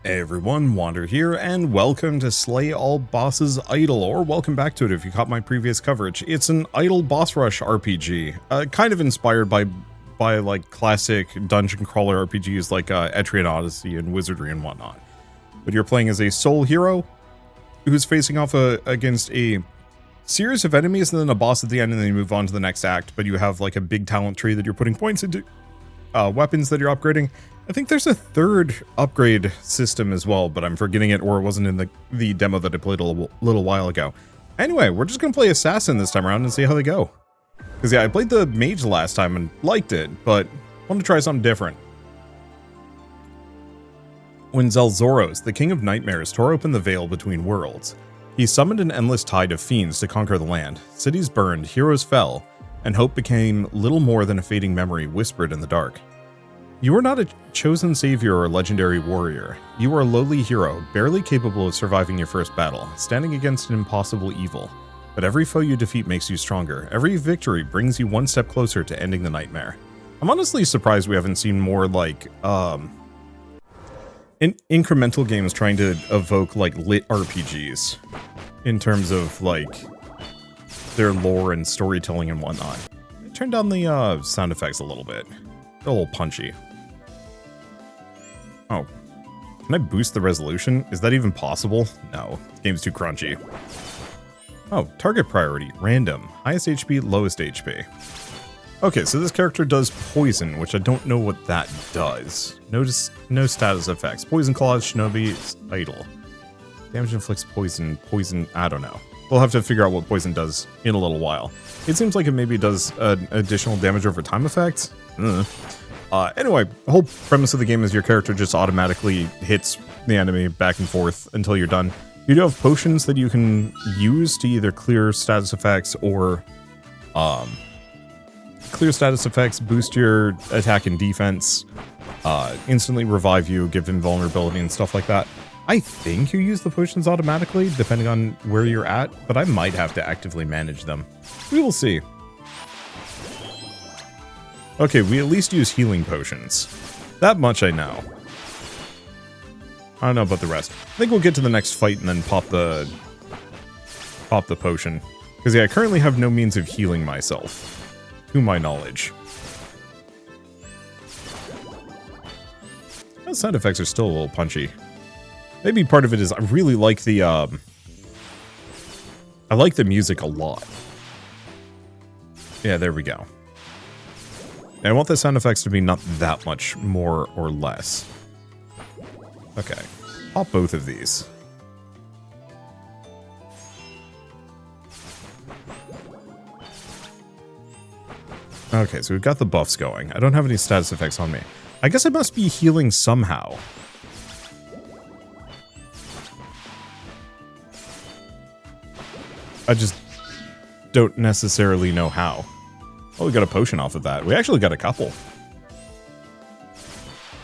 Hey everyone, Wander here, and welcome to Slay All Bosses Idle, or welcome back to it if you caught my previous coverage. It's an idle boss rush RPG, kind of inspired by like classic dungeon crawler RPGs like Etrian Odyssey and Wizardry and whatnot. But you're playing as a sole hero who's facing off against a series of enemies and then a boss at the end, and then you move on to the next act, but you have like a big talent tree that you're putting points into, weapons that you're upgrading. I think there's a third upgrade system as well, but I'm forgetting it, or it wasn't in the demo that I played a little while ago. Anyway, we're just going to play Assassin this time around and see how they go. Because yeah, I played the Mage last time and liked it, but wanted to try something different. When Zelzoros, the King of Nightmares, tore open the veil between worlds, he summoned an endless tide of fiends to conquer the land. Cities burned, heroes fell, and hope became little more than a fading memory whispered in the dark. You are not a chosen savior or legendary warrior. You are a lowly hero, barely capable of surviving your first battle, standing against an impossible evil. But every foe you defeat makes you stronger. Every victory brings you one step closer to ending the nightmare. I'm honestly surprised we haven't seen more like incremental games trying to evoke like lit RPGs in terms of like their lore and storytelling and whatnot. Turn down the sound effects a little bit. A little punchy. Oh, can I boost the resolution? Is that even possible? No, this game's too crunchy. Oh, target priority, random, highest HP, lowest HP. Okay, so this character does poison, which I don't know what that does. Notice no status effects. Poison claws, shinobi, idle. Damage inflicts poison, I don't know. We'll have to figure out what poison does in a little while. It seems like it maybe does an additional damage over time effect. Anyway, the whole premise of the game is your character just automatically hits the enemy back and forth until you're done. You do have potions that you can use to either clear status effects or boost your attack and defense, instantly revive you, give invulnerability and stuff like that. I think you use the potions automatically depending on where you're at, but I might have to actively manage them. We will see. Okay, we at least use healing potions. That much I know. I don't know about the rest. I think we'll get to the next fight and then pop the potion. Because yeah, I currently have no means of healing myself, to my knowledge. Those sound effects are still a little punchy. Maybe part of it is I really like the I like the music a lot. Yeah, there we go. I want the sound effects to be not that much more or less. Okay, pop both of these. Okay, so we've got the buffs going. I don't have any status effects on me. I guess I must be healing somehow. I just don't necessarily know how. Oh, we got a potion off of that. We actually got a couple.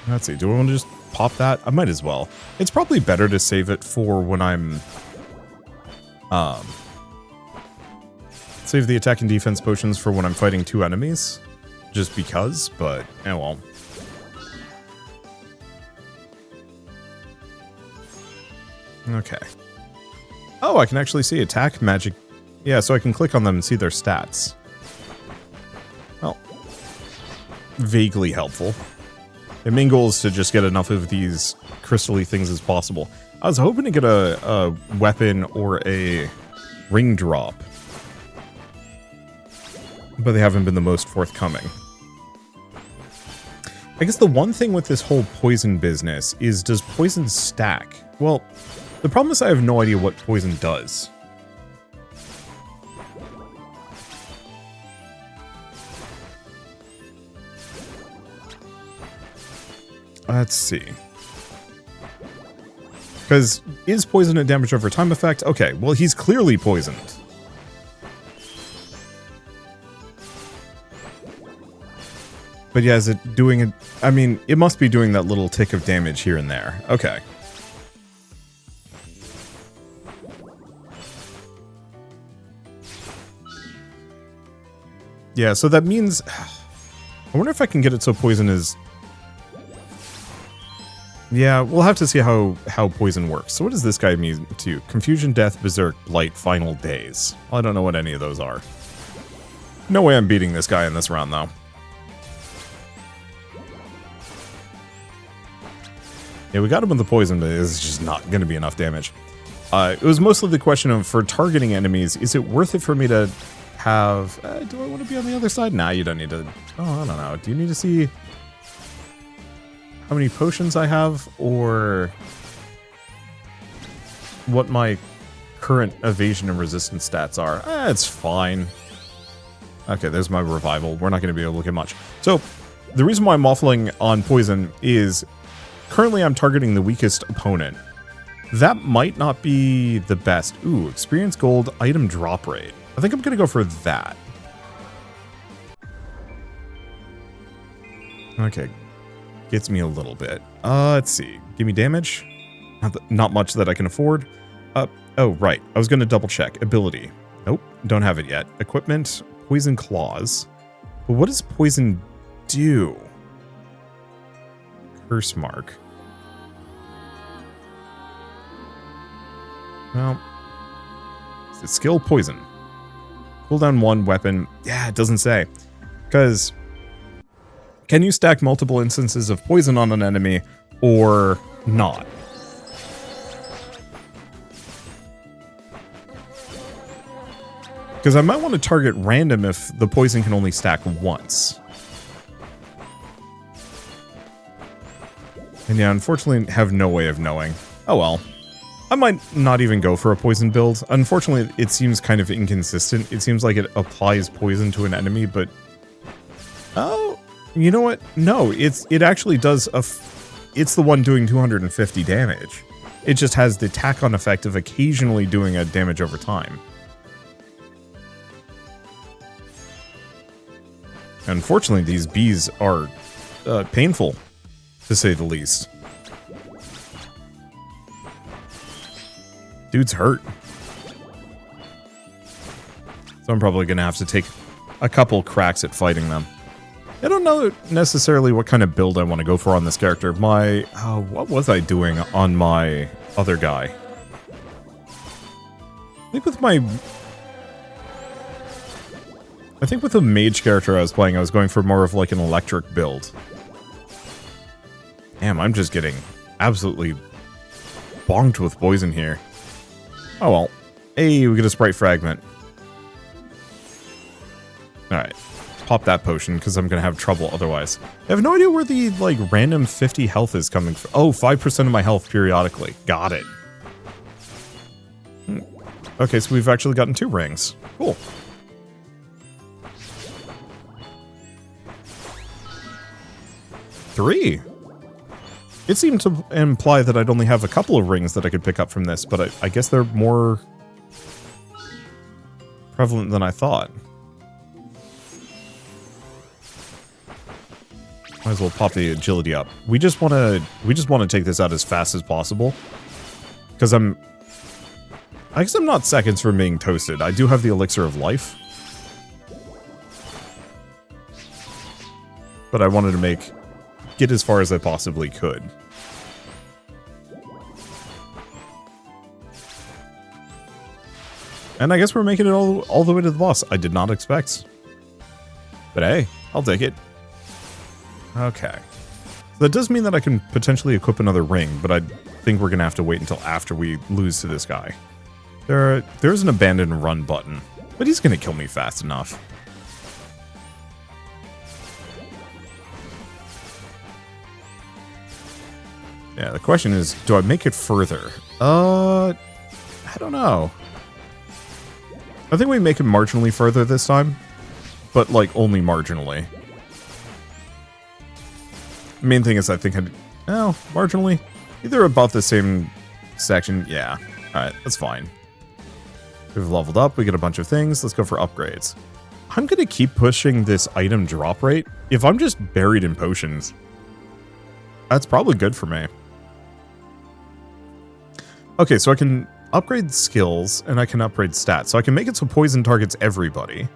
Let's see, do I want to just pop that? I might as well. It's probably better to save it for when I'm... save the attack and defense potions for when I'm fighting two enemies. Just because, but, oh well. Okay. Oh, I can actually see attack, magic. Yeah, so I can click on them and see their stats. Well, vaguely helpful. The main goal is to just get enough of these crystal-y things as possible. I was hoping to get a weapon or a ring drop, but they haven't been the most forthcoming. I guess the one thing with this whole poison business is, does poison stack? Well, the problem is I have no idea what poison does. Let's see. Because is poison a damage over time effect? Okay, well, he's clearly poisoned. But yeah, is it doing it? I mean, it must be doing that little tick of damage here and there. Okay. Yeah, so that means... I wonder if I can get it so poison is... Yeah, we'll have to see how poison works. So what does this guy mean to? Confusion, Death, Berserk, Blight, Final Days. Well, I don't know what any of those are. No way I'm beating this guy in this round, though. Yeah, we got him with the poison, but it's just not going to be enough damage. It was mostly the question of, for targeting enemies, is it worth it for me to have... do I want to be on the other side? Nah, you don't need to... Oh, I don't know. Do you need to see how many potions I have, or what my current evasion and resistance stats are? It's fine. Okay, there's my revival. We're not going to be able to look at much. So, the reason why I'm waffling on poison is... Currently, I'm targeting the weakest opponent. That might not be the best. Ooh, experience gold, item drop rate. I think I'm going to go for that. Okay. Gets me a little bit. Let's see. Give me damage. Not much that I can afford. Oh, right. I was going to double check. Ability. Nope. Don't have it yet. Equipment. Poison claws. But what does poison do? Curse mark. Well, is it skill? Poison. Cooldown 1, weapon. Yeah, it doesn't say. Because can you stack multiple instances of poison on an enemy or not? Because I might want to target random if the poison can only stack once. And yeah, unfortunately, have no way of knowing. Oh well. I might not even go for a poison build. Unfortunately, it seems kind of inconsistent. It seems like it applies poison to an enemy, but... Oh, you know what? No, it actually does it's the one doing 250 damage. It just has the tack-on effect of occasionally doing a damage over time. Unfortunately, these bees are painful, to say the least. Dude's hurt. So I'm probably going to have to take a couple cracks at fighting them. I don't know necessarily what kind of build I want to go for on this character. What was I doing on my other guy? I think with the mage character I was playing, I was going for more of like an electric build. Damn, I'm just getting absolutely bonked with poison here. Oh well. Hey, we get a sprite fragment. Alright. Pop that potion, because I'm going to have trouble otherwise. I have no idea where the, like, random 50 health is coming from. Oh, 5% of my health periodically. Got it. Okay, so we've actually gotten 2 rings. Cool. Three. It seemed to imply that I'd only have a couple of rings that I could pick up from this, but I guess they're more prevalent than I thought. Might as well pop the agility up. We just want to take this out as fast as possible, because I guess I'm not seconds from being toasted. I do have the elixir of life, but I wanted to get as far as I possibly could. And I guess we're making it all the way to the boss. I did not expect. But hey, I'll take it. Okay. So that does mean that I can potentially equip another ring, but I think we're going to have to wait until after we lose to this guy. There's an abandon run button, but he's going to kill me fast enough. Yeah, the question is, do I make it further? I don't know. I think we make it marginally further this time, but like only marginally. The main thing is I think marginally. Either about the same section. Yeah. Alright, that's fine. We've leveled up, we get a bunch of things. Let's go for upgrades. I'm going to keep pushing this item drop rate. If I'm just buried in potions, that's probably good for me. Okay, so I can upgrade skills, and I can upgrade stats. So I can make it so poison targets everybody,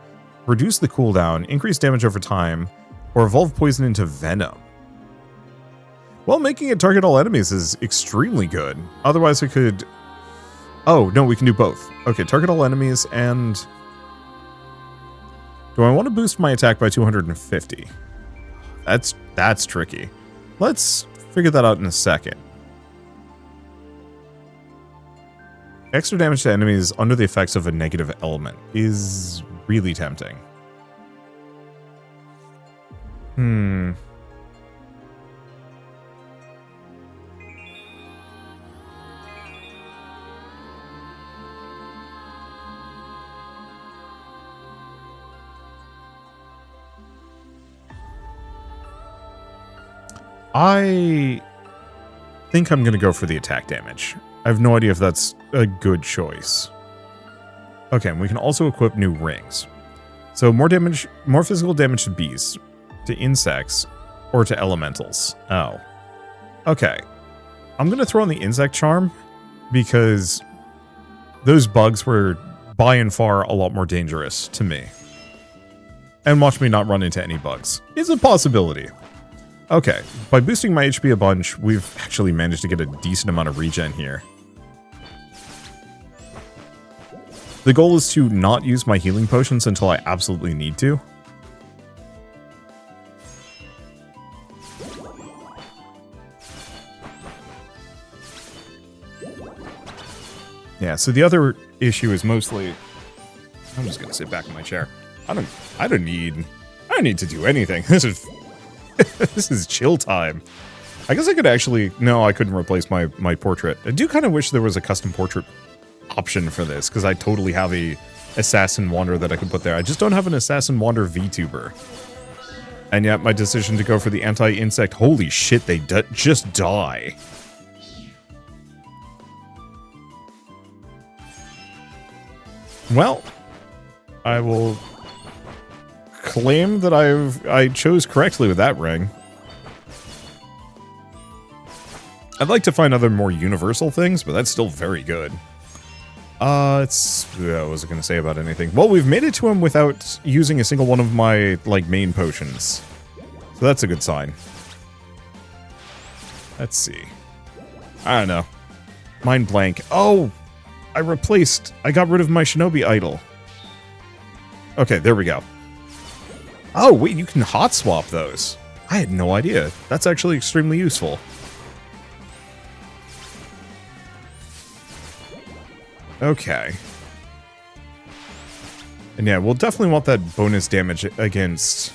reduce the cooldown, increase damage over time, or evolve poison into venom. Well, making it target all enemies is extremely good. Otherwise, we could... Oh, no, we can do both. Okay, target all enemies and... Do I want to boost my attack by 250? That's tricky. Let's figure that out in a second. Extra damage to enemies under the effects of a negative element is really tempting. I think I'm going to go for the attack damage. I have no idea if that's a good choice. Okay, and we can also equip new rings. So more damage, more physical damage to beasts, to insects, or to elementals. Oh. Okay. I'm going to throw on the insect charm because those bugs were by and far a lot more dangerous to me. And watch me not run into any bugs. It's a possibility. Okay, by boosting my HP a bunch, we've actually managed to get a decent amount of regen here. The goal is to not use my healing potions until I absolutely need to. Yeah, so the other issue is mostly... I'm just gonna sit back in my chair. I don't need to do anything. This is... this is chill time. I guess I could actually... No, I couldn't replace my portrait. I do kind of wish there was a custom portrait option for this, because I totally have a Assassin Wander that I could put there. I just don't have an Assassin Wander VTuber. And yet my decision to go for the anti-insect... Holy shit, they just die. Well, I will... claim that I chose correctly with that ring. I'd like to find other more universal things, but that's still very good. I wasn't going to say about anything. Well, we've made it to him without using a single one of my, like, main potions. So that's a good sign. Let's see. I don't know. Mind blank. Oh! I got rid of my Shinobi idol. Okay, there we go. Oh, wait, you can hot swap those. I had no idea. That's actually extremely useful. Okay. And yeah, we'll definitely want that bonus damage against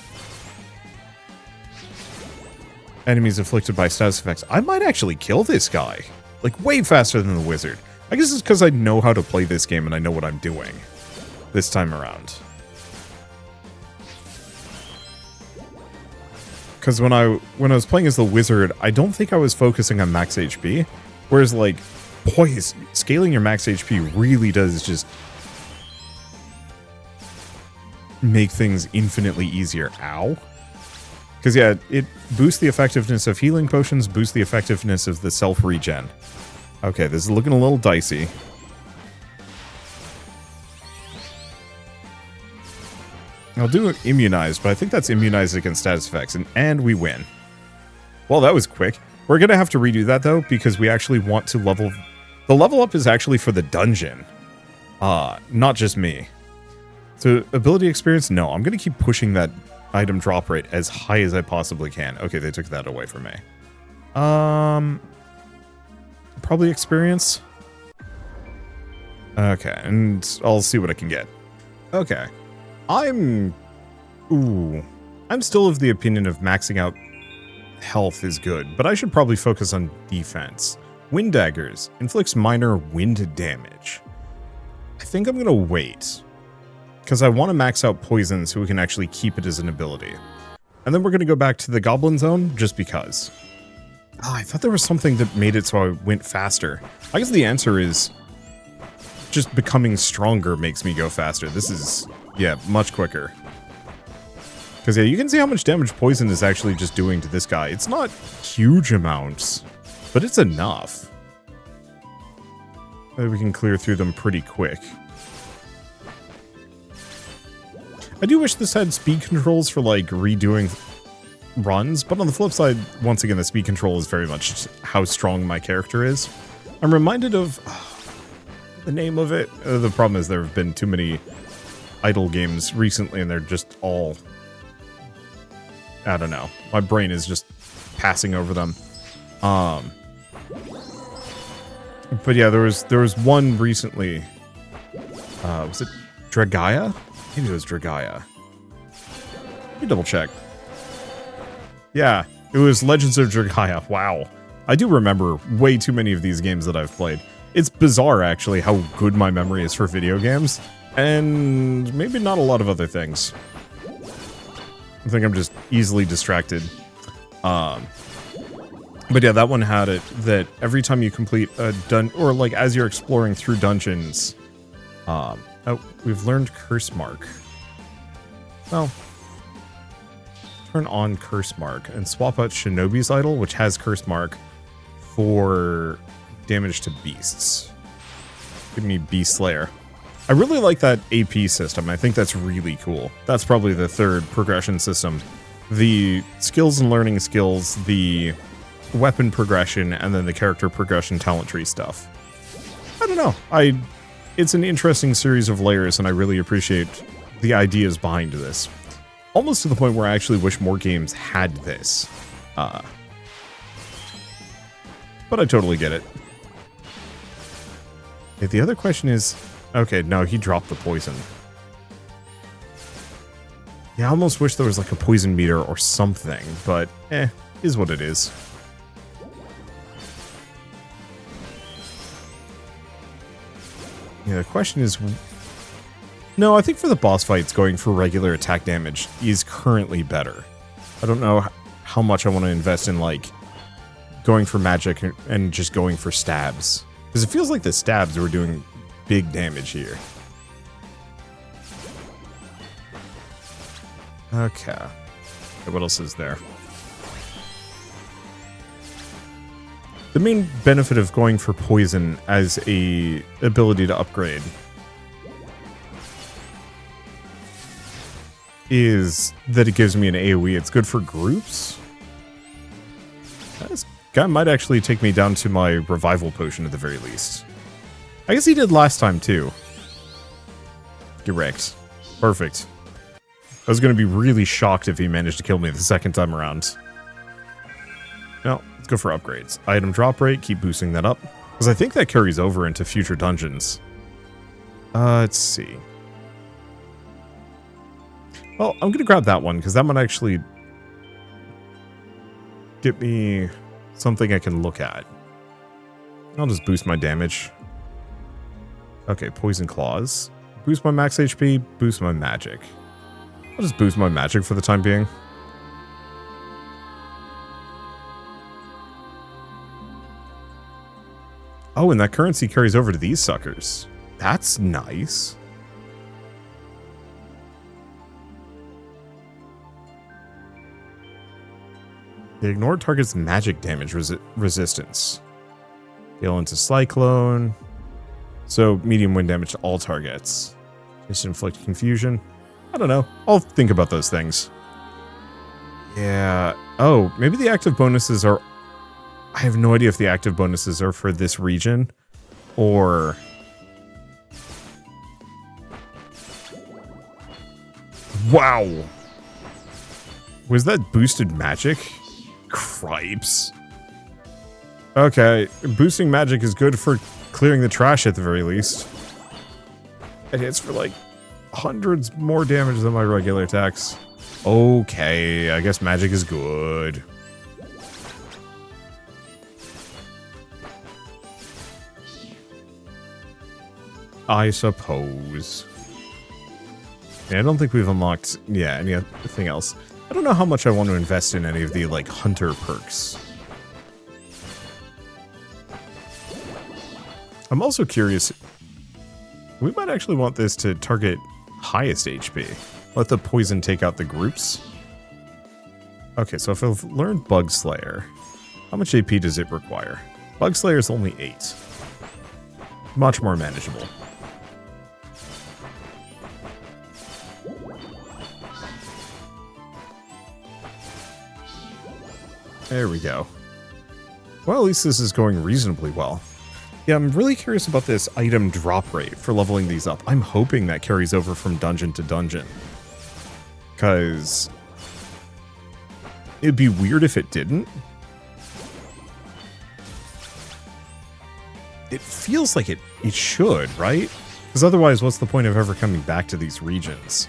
enemies afflicted by status effects. I might actually kill this guy. Like, way faster than the wizard. I guess it's because I know how to play this game and I know what I'm doing this time around. Because when I was playing as the wizard, I don't think I was focusing on max HP. Whereas, like, scaling your max HP really does just make things infinitely easier. Ow. Because, yeah, it boosts the effectiveness of healing potions, boosts the effectiveness of the self-regen. Okay, this is looking a little dicey. I'll do immunized, but I think that's immunized against status effects, and we win. Well, that was quick. We're going to have to redo that, though, because we actually want to level... The level up is actually for the dungeon. Not just me. So, ability experience? No, I'm going to keep pushing that item drop rate as high as I possibly can. Okay, they took that away from me. Probably experience. Okay, and I'll see what I can get. Okay. I'm still of the opinion of maxing out health is good, but I should probably focus on defense. Wind daggers inflicts minor wind damage. I think I'm gonna wait, because I want to max out poison so we can actually keep it as an ability. And then we're gonna go back to the goblin zone, just because. Oh, I thought there was something that made it so I went faster. I guess the answer is just becoming stronger makes me go faster. This is... yeah, much quicker. Because, yeah, you can see how much damage poison is actually just doing to this guy. It's not huge amounts, but it's enough. We can clear through them pretty quick. I do wish this had speed controls for, like, redoing runs, but on the flip side, once again, the speed control is very much how strong my character is. I'm reminded of the name of it. The problem is there have been too many idle games recently, and they're just all, I don't know. My brain is just passing over them. But yeah, there was one recently. Was it Dragaya? Maybe it was Dragaya. Let me double check. Yeah, it was Legends of Dragaya. Wow. I do remember way too many of these games that I've played. It's bizarre, actually, how good my memory is for video games. And maybe not a lot of other things. I think I'm just easily distracted. But yeah, that one had it that every time you complete a or like as you're exploring through dungeons, oh, we've learned Curse Mark. Well, turn on Curse Mark and swap out Shinobi's Idol, which has Curse Mark, for damage to beasts. Give me Beast Slayer. I really like that AP system. I think that's really cool. That's probably the third progression system. The skills and learning skills, the weapon progression, and then the character progression talent tree stuff. I don't know. It's an interesting series of layers, and I really appreciate the ideas behind this. Almost to the point where I actually wish more games had this. But I totally get it. Okay, the other question is... Okay, no, he dropped the poison. Yeah, I almost wish there was like a poison meter or something, but is what it is. Yeah, the question is... No, I think for the boss fights, going for regular attack damage is currently better. I don't know how much I want to invest in, like, going for magic and just going for stabs. Because it feels like the stabs were doing big damage here. Okay. What else is there? The main benefit of going for poison as a ability to upgrade is that it gives me an AoE. It's good for groups. This guy might actually take me down to my revival potion at the very least. I guess he did last time too. Get wrecked. Perfect. I was going to be really shocked if he managed to kill me the second time around. No, let's go for upgrades. Item drop rate, keep boosting that up. Because I think that carries over into future dungeons. Let's see. Well, I'm going to grab that one, because that might actually get me something I can look at. I'll just boost my damage. Okay, Poison Claws. Boost my max HP, boost my magic. I'll just boost my magic for the time being. Oh, and that currency carries over to these suckers. That's nice. They ignore target's magic damage resistance. Gale into Cyclone. So, medium wind damage to all targets. Just inflict confusion. I don't know. I'll think about those things. Yeah. Oh, maybe the active bonuses are... I have no idea if the active bonuses are for this region, or... Wow! Was that boosted magic? Cripes. Okay, boosting magic is good for clearing the trash at the very least. It hits for like hundreds more damage than my regular attacks. Okay, I guess magic is good. I suppose. Yeah, I don't think we've unlocked, yeah, anything else. I don't know how much I want to invest in any of the, like, hunter perks. I'm also curious. We might actually want this to target highest HP. Let the poison take out the groups. Okay, so if I've learned Bug Slayer, how much AP does it require? Bug Slayer is only 8. Much more manageable. There we go. Well, at least this is going reasonably well. Yeah, I'm really curious about this item drop rate for leveling these up. I'm hoping that carries over from dungeon to dungeon. Because it'd be weird if it didn't. It feels like it should, right? Because otherwise, what's the point of ever coming back to these regions?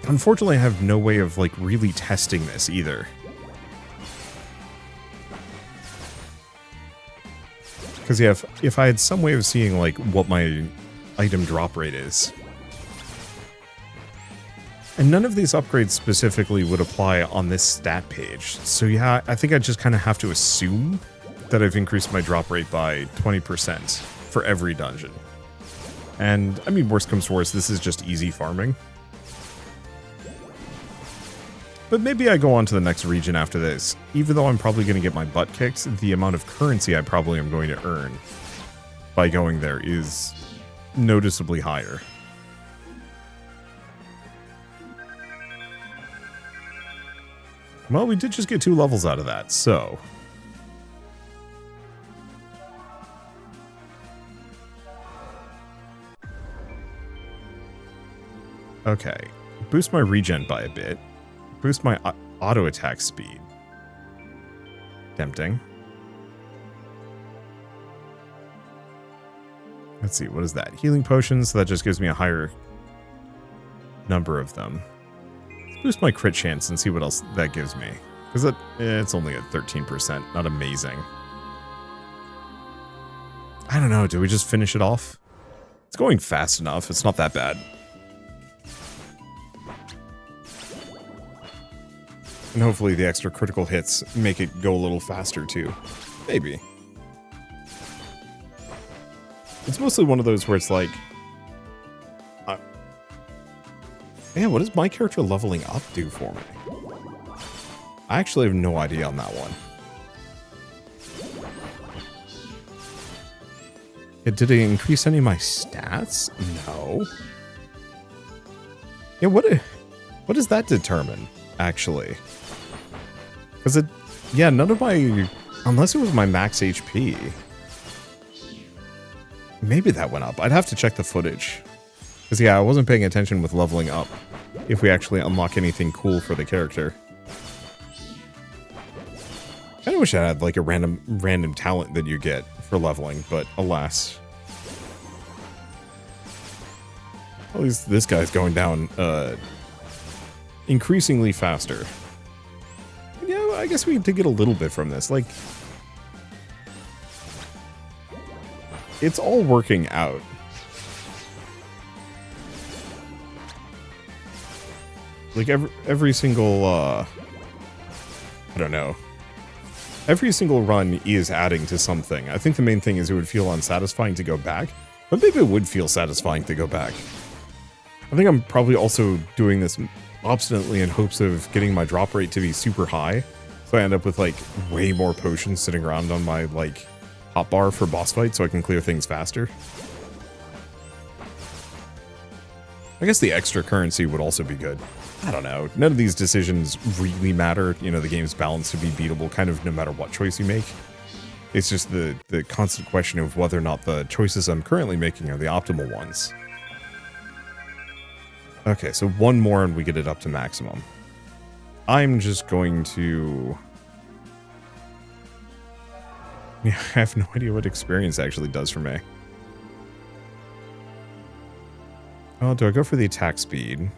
Unfortunately, I have no way of, like, really testing this either. Because, yeah, if I had some way of seeing, like, what my item drop rate is. And none of these upgrades specifically would apply on this stat page. So, yeah, I think I just kind of have to assume that I've increased my drop rate by 20% for every dungeon. And, I mean, worst comes to worst, this is just easy farming. But maybe I go on to the next region after this. Even though I'm probably going to get my butt kicked, the amount of currency I probably am going to earn by going there is noticeably higher. Well, we did just get 2 levels out of that, so... Okay. Boost my regen by a bit. Boost my auto attack speed. Tempting. Let's see, what is that? Healing potions, so that just gives me a higher number of them. Let's boost my crit chance and see what else that gives me. Because it's only at 13%, not amazing. I don't know, do we just finish it off? It's going fast enough, it's not that bad. And hopefully the extra critical hits make it go a little faster too. Maybe. It's mostly one of those where it's like... man, what does my character leveling up do for me? I actually have no idea on that one. Did it increase any of my stats? No. Yeah, what does that determine, actually? Because yeah, none of my, unless it was my max HP. Maybe that went up. I'd have to check the footage. Because yeah, I wasn't paying attention with leveling up. If we actually unlock anything cool for the character. I kind of wish I had like a random talent that you get for leveling, but alas. At least this guy's going down increasingly faster. Yeah, I guess we did get a little bit from this. Like, it's all working out. Like every single I don't know. Every single run is adding to something. I think the main thing is it would feel unsatisfying to go back, but maybe it would feel satisfying to go back. I think I'm probably also doing this obstinately in hopes of getting my drop rate to be super high, so I end up with like way more potions sitting around on my like hotbar for boss fights so I can clear things faster. I guess the extra currency would also be good. I don't know. None of these decisions really matter. You know, the game's balanced to be beatable kind of no matter what choice you make. It's just the constant question of whether or not the choices I'm currently making are the optimal ones. Okay, so one more and we get it up to maximum. I'm just going to... yeah, I have no idea what experience actually does for me. Oh, do I go for the attack speed?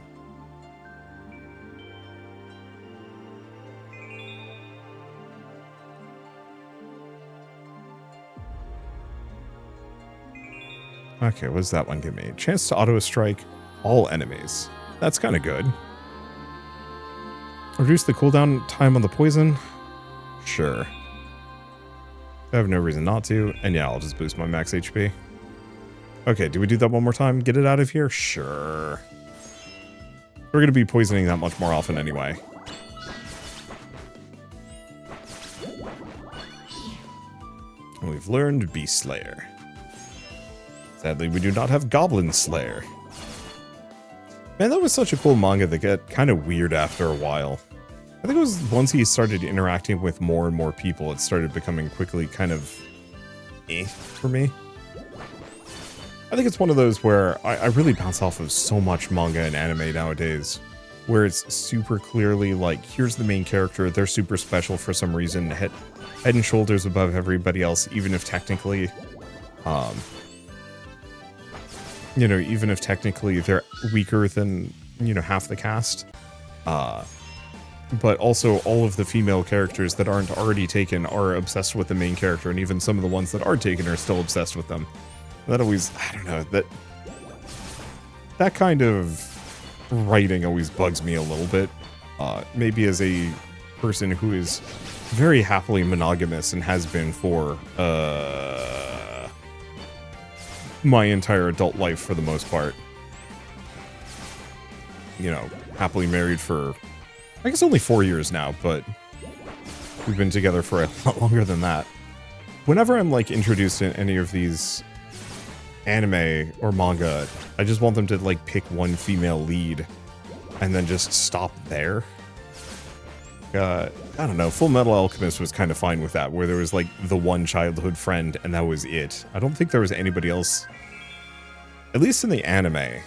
Okay, what does that one give me? Chance to auto-strike all enemies. That's kind of good. Reduce the cooldown time on the poison? Sure. I have no reason not to. And yeah, I'll just boost my max HP. Okay, do we do that one more time? Get it out of here? Sure. We're going to be poisoning that much more often anyway. And we've learned Beast Slayer. Sadly, we do not have Goblin Slayer. Man, that was such a cool manga that got kind of weird after a while. I think it was once he started interacting with more and more people, it started becoming quickly kind of for me. I think it's one of those where I really bounce off of so much manga and anime nowadays, where it's super clearly like, here's the main character, they're super special for some reason, head and shoulders above everybody else, even if technically, you know, even if technically they're weaker than, you know, half the cast. But also all of the female characters that aren't already taken are obsessed with the main character, and even some of the ones that are taken are still obsessed with them. That always, I don't know, that kind of writing always bugs me a little bit. Maybe as a person who is very happily monogamous and has been for my entire adult life for the most part. You know, happily married for, I guess, only 4 years now, but we've been together for a lot longer than that. Whenever I'm like introduced in any of these anime or manga, I just want them to like pick one female lead and then just stop there. I don't know, Full Metal Alchemist was kind of fine with that, where there was like the one childhood friend and that was it. I don't think there was anybody else, at least in the anime,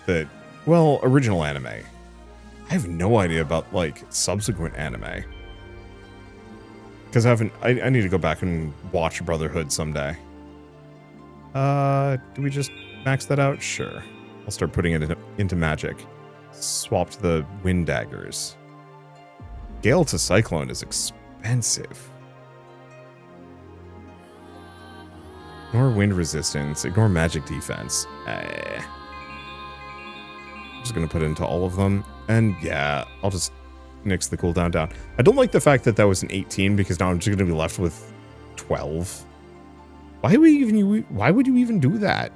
that, well, original anime. I have no idea about like subsequent anime. Because I need to go back and watch Brotherhood someday. Do we just max that out? Sure. I'll start putting it into magic. Swapped the wind daggers. Gale to Cyclone is expensive. Ignore wind resistance. Ignore magic defense. I'm just going to put it into all of them. And yeah, I'll just nix the cooldown down. I don't like the fact that that was an 18 because now I'm just going to be left with 12. Why would you even do that?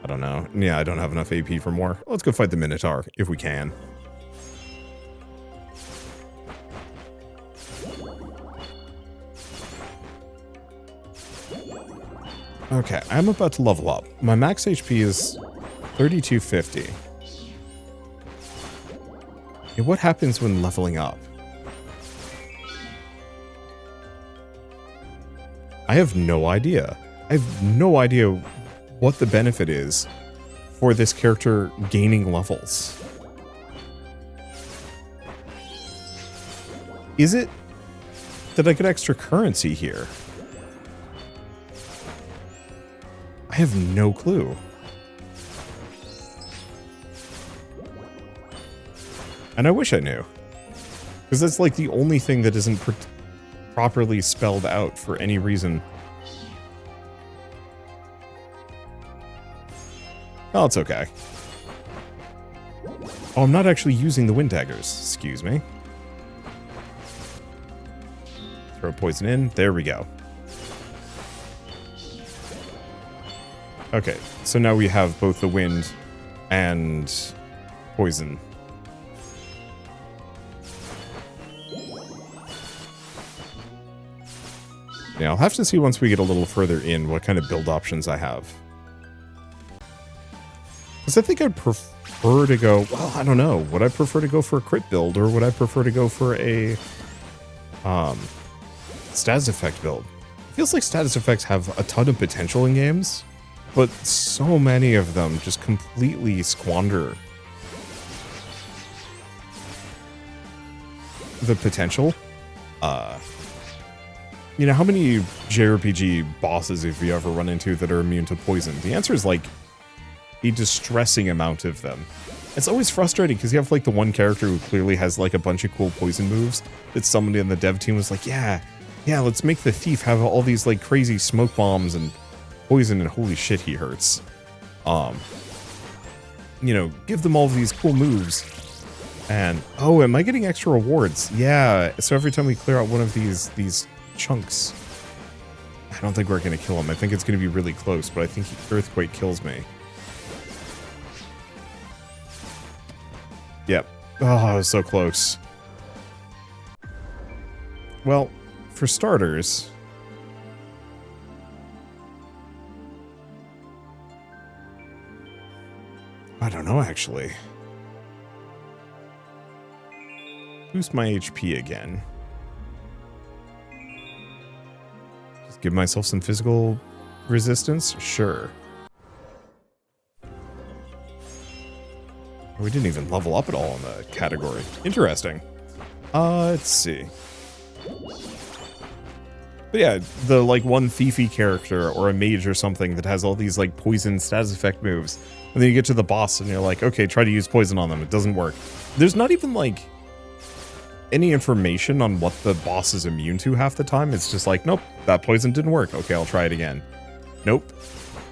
I don't know. Yeah, I don't have enough AP for more. Let's go fight the Minotaur if we can. Okay, I'm about to level up. My max HP is 3250. Okay, what happens when leveling up? I have no idea. I have no idea what the benefit is for this character gaining levels. Is it that I get extra currency here? I have no clue. And I wish I knew. Because that's like the only thing that isn't properly spelled out for any reason. Oh, it's okay. Oh, I'm not actually using the wind daggers. Excuse me. Throw poison in. There we go. Okay, so now we have both the wind and poison. Yeah, I'll have to see once we get a little further in what kind of build options I have. Because I think I'd prefer to go, well, I don't know. Would I prefer to go for a crit build, or would I prefer to go for a status effect build? It feels like status effects have a ton of potential in games, but so many of them just completely squander the potential. You know, how many JRPG bosses have you ever run into that are immune to poison? The answer is like a distressing amount of them. It's always frustrating because you have like the one character who clearly has like a bunch of cool poison moves that somebody on the dev team was like, yeah, let's make the thief have all these like crazy smoke bombs and poison, and holy shit, he hurts. You know, give them all of these cool moves. And, oh, am I getting extra rewards? Yeah, so every time we clear out one of these chunks, I don't think we're going to kill him. I think it's going to be really close, but I think Earthquake kills me. Yep. Oh, I was so close. Well, for starters, I don't know, actually. boost my HP again. Just give myself some physical resistance? Sure. We didn't even level up at all in the category. Interesting. Let's see. But yeah, the like one thiefy character or a mage or something that has all these like poison status effect moves. And then you get to the boss and you're like, okay, try to use poison on them. It doesn't work. There's not even like any information on what the boss is immune to half the time. It's just like, nope, that poison didn't work. Okay, I'll try it again. Nope.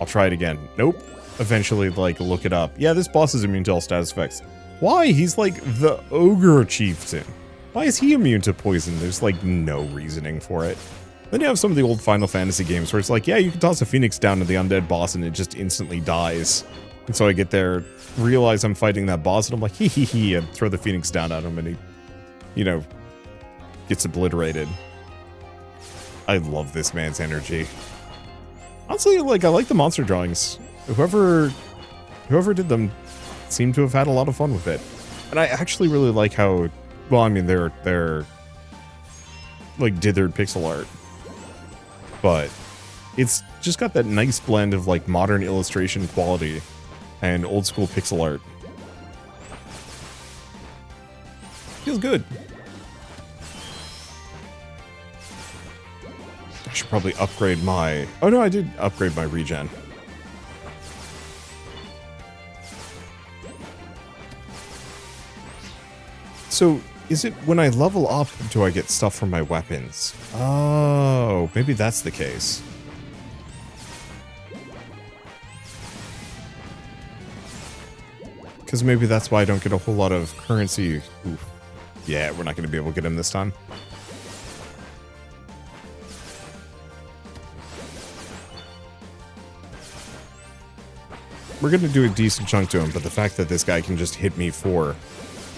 I'll try it again. Nope. Eventually, like, look it up. Yeah, this boss is immune to all status effects. Why? He's like the ogre chieftain. Why is he immune to poison? There's like no reasoning for it. Then you have some of the old Final Fantasy games where it's like, yeah, you can toss a phoenix down to the undead boss and it just instantly dies. And so I get there, realize I'm fighting that boss, and I'm like, hee hee hee, and throw the phoenix down at him, and he, you know, gets obliterated. I love this man's energy. Honestly, like, I like the monster drawings. Whoever did them seemed to have had a lot of fun with it. And I actually really like how, well, I mean, they're like dithered pixel art. But it's just got that nice blend of like modern illustration quality and old school pixel art. Feels good. I should probably upgrade my... Oh no, I did upgrade my regen. So, is it when I level up, do I get stuff from my weapons? Oh, maybe that's the case. Because maybe that's why I don't get a whole lot of currency. Oof. Yeah, we're not going to be able to get him this time. We're going to do a decent chunk to him, but the fact that this guy can just hit me for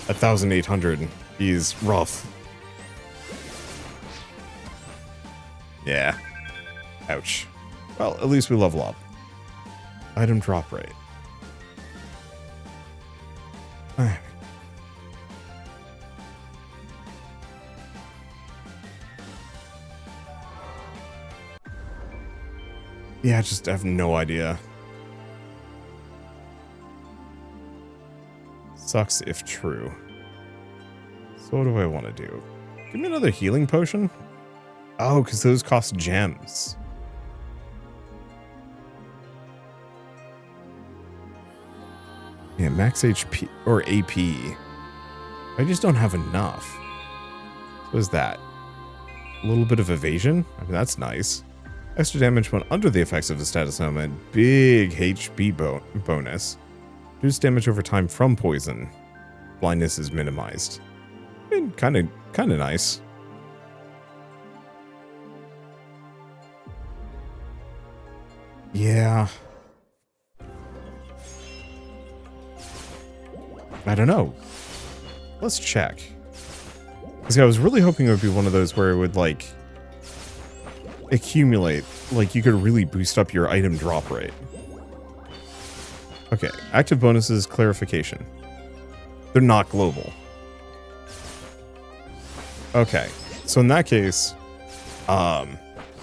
1,800 is rough. Yeah. Ouch. Well, at least we level up. Item drop rate. Yeah, I just have no idea. Sucks if true. So what do I want to do? Give me another healing potion? Oh, because those cost gems. Yeah, max HP or AP. I just don't have enough. What is that? A little bit of evasion? I mean, that's nice. Extra damage when under the effects of the status element. Big HP bonus. Reduce damage over time from poison. Blindness is minimized. I mean, kind of nice. Yeah. I don't know. Let's check. Because I was really hoping it would be one of those where it would, like, accumulate. Like, you could really boost up your item drop rate. Okay, active bonuses, clarification. They're not global. Okay, so in that case,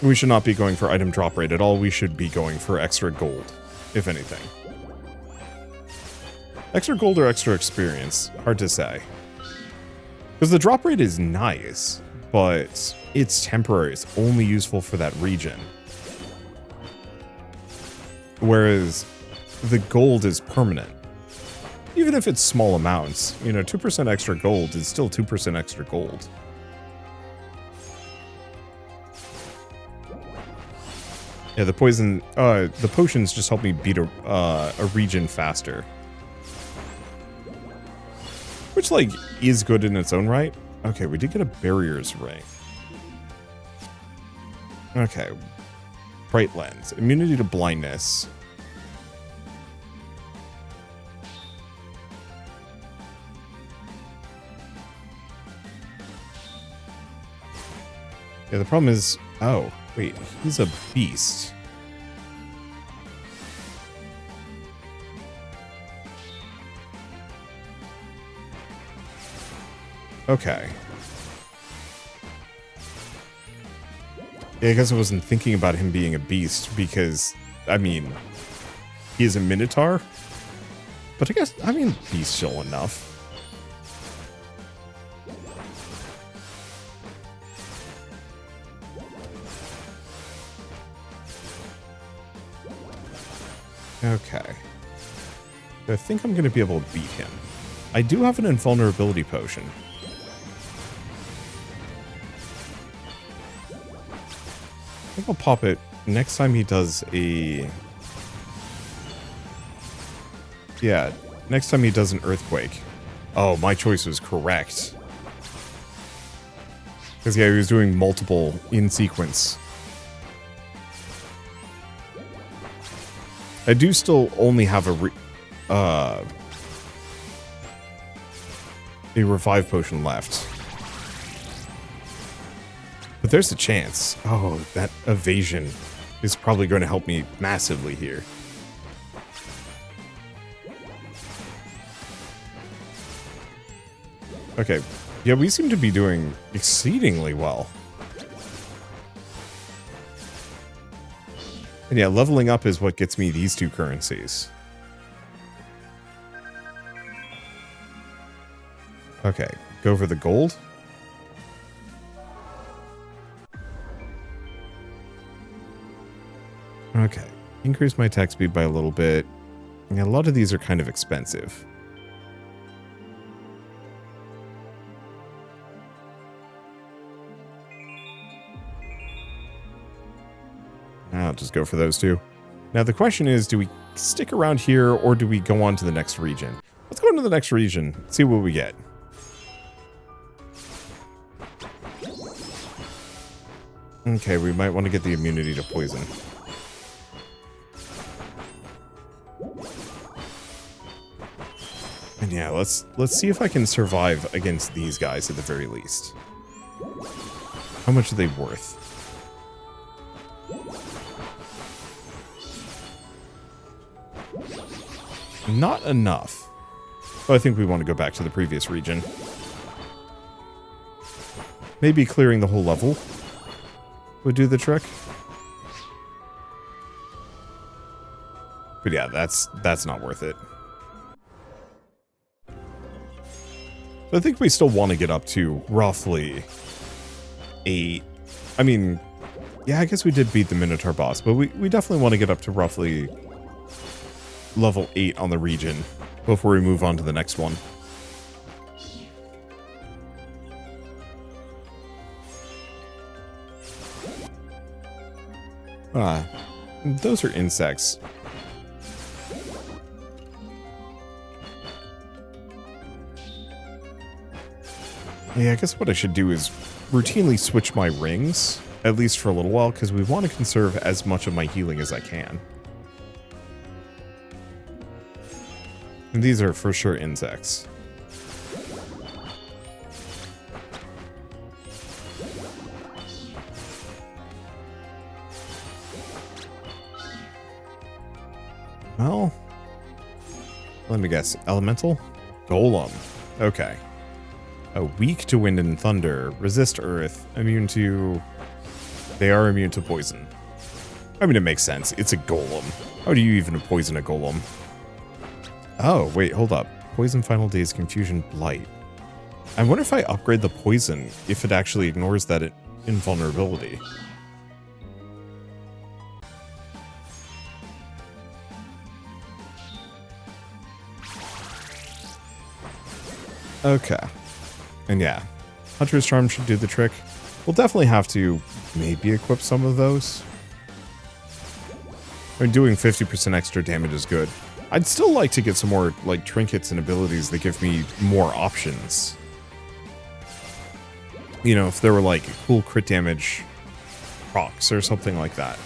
we should not be going for item drop rate at all. We should be going for extra gold, if anything. Extra gold or extra experience? Hard to say. Because the drop rate is nice, but it's temporary. It's only useful for that region. Whereas the gold is permanent. Even if it's small amounts, you know, 2% extra gold is still 2% extra gold. Yeah, the potions just help me beat a region faster. Which, like, is good in its own right. Okay, we did get a barriers ring. Okay. Bright lens. Immunity to blindness. Yeah, the problem is... Oh, wait. He's a beast. Okay. Yeah, I guess I wasn't thinking about him being a beast because, I mean, he is a Minotaur. But I guess, I mean, bestial enough. Okay. I think I'm going to be able to beat him. I do have an invulnerability potion. I think I'll pop it next time he does a... Yeah, next time he does an earthquake. Oh, my choice was correct. Because, yeah, he was doing multiple in sequence. I do still only have a revive potion left. But there's a chance. Oh, that evasion is probably going to help me massively here. Okay. Yeah, we seem to be doing exceedingly well. And yeah, leveling up is what gets me these two currencies. Okay, go for the gold. Okay, increase my attack speed by a little bit. Yeah, a lot of these are kind of expensive. I'll just go for those two. Now the question is, do we stick around here or do we go on to the next region? Let's go on to the next region, see what we get. Okay, we might want to get the immunity to poison. And yeah, let's see if I can survive against these guys at the very least. How much are they worth? Not enough. So I think we want to go back to the previous region. Maybe clearing the whole level would do the trick. But yeah, that's not worth it. So I think we still want to get up to roughly 8. I mean, yeah, I guess we did beat the Minotaur boss, but we definitely want to get up to roughly level 8 on the region before we move on to the next one. Those are insects. Yeah, I guess what I should do is routinely switch my rings, at least for a little while, because we want to conserve as much of my healing as I can. And these are for sure insects. Well, let me guess. Elemental? Golem. Okay. Weak to wind and thunder. Resist earth. Immune to... They are immune to poison. I mean, it makes sense. It's a golem. How do you even poison a golem? Oh, wait, hold up. Poison Final Days, Confusion, Blight. I wonder if I upgrade the poison, if it actually ignores that invulnerability. Okay. And yeah, Hunter's Charm should do the trick. We'll definitely have to maybe equip some of those. I mean, doing 50% extra damage is good. I'd still like to get some more, like, trinkets and abilities that give me more options. You know, if there were, like, cool crit damage procs or something like that.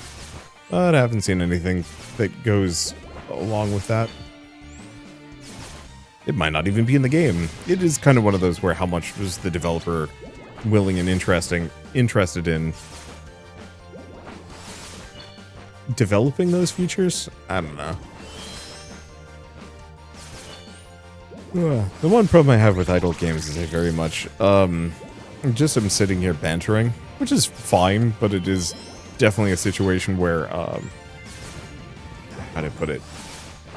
But I haven't seen anything that goes along with that. It might not even be in the game. It is kind of one of those where how much was the developer willing and interested in developing those features? I don't know. The one problem I have with idle games is I very much, just am sitting here bantering, which is fine, but it is definitely a situation where, how do I put it?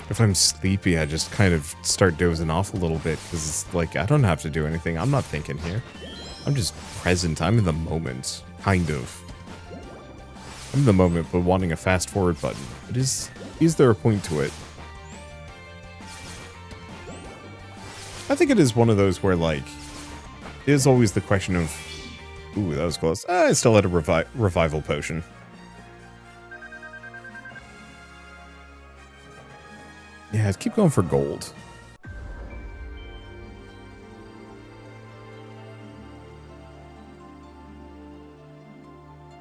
If I'm sleepy, I just kind of start dozing off a little bit, because it's like, I don't have to do anything. I'm not thinking here. I'm just present. I'm in the moment, kind of. I'm in the moment, but wanting a fast forward button. But is there a point to it? I think it is one of those where, like, it is always the question of, ooh, that was close. I still had a revival potion. Yeah, let's keep going for gold.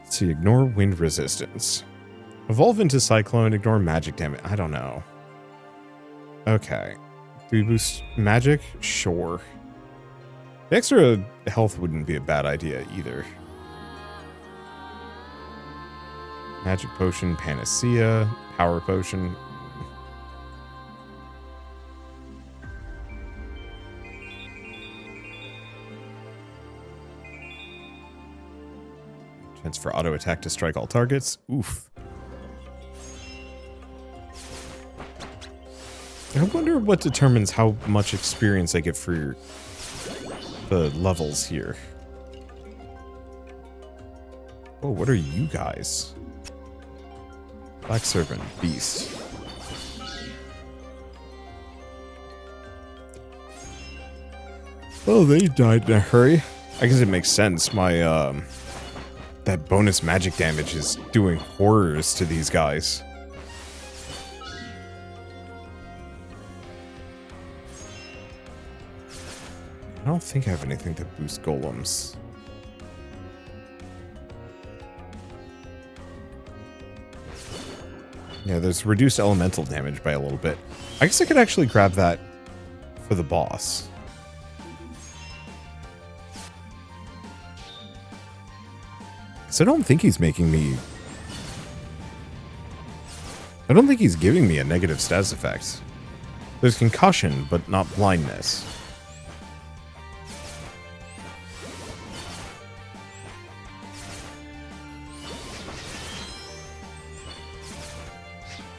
Let's see, ignore wind resistance. Evolve into Cyclone, ignore magic damage. I don't know. Okay. Do we boost magic? Sure. The extra health wouldn't be a bad idea either. Magic potion, panacea, power potion. Chance for auto attack to strike all targets. Oof. I wonder what determines how much experience I get for the levels here. Oh, what are you guys? Black Serpent, Beast. Oh, they died in a hurry. I guess it makes sense. My, that bonus magic damage is doing horrors to these guys. I don't think I have anything to boost golems. Yeah, there's reduced elemental damage by a little bit. I guess I could actually grab that for the boss. Because I don't think he's making me... I don't think he's giving me a negative status effect. There's concussion, but not blindness.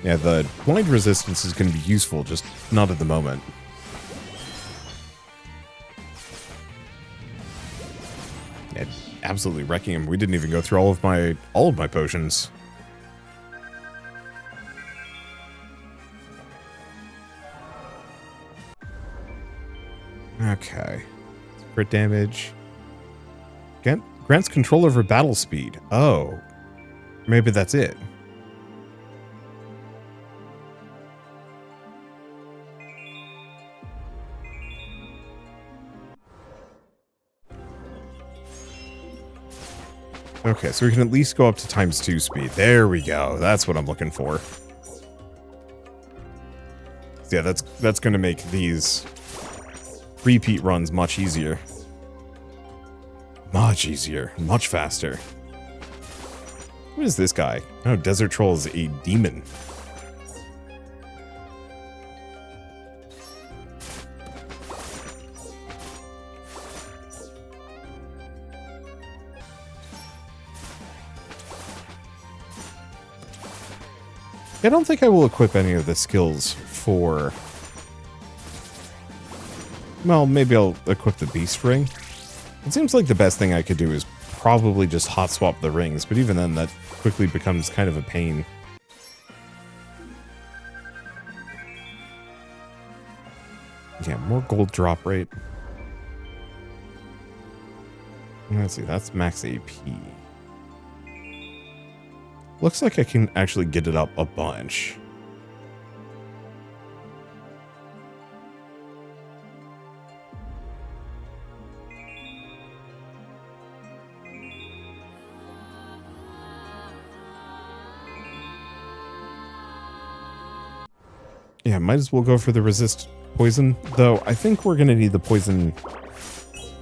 Yeah, the blind resistance is going to be useful, just not at the moment. Yeah, absolutely wrecking him. We didn't even go through all of my potions. Okay. Crit damage. Grants control over battle speed. Oh. Maybe that's it. Okay, so we can at least go up to ×2 speed. There we go. That's what I'm looking for. Yeah, that's going to make these repeat runs much easier. Much easier. Much faster. What is this guy? Oh, Desert Troll is a demon. I don't think I will equip any of the skills for... Well, maybe I'll equip the Beast Ring. It seems like the best thing I could do is probably just hot swap the rings, but even then that quickly becomes kind of a pain. Yeah, more gold drop rate. Let's see, that's max AP. Looks like I can actually get it up a bunch. Yeah, might as well go for the resist poison, though I think we're going to need the poison,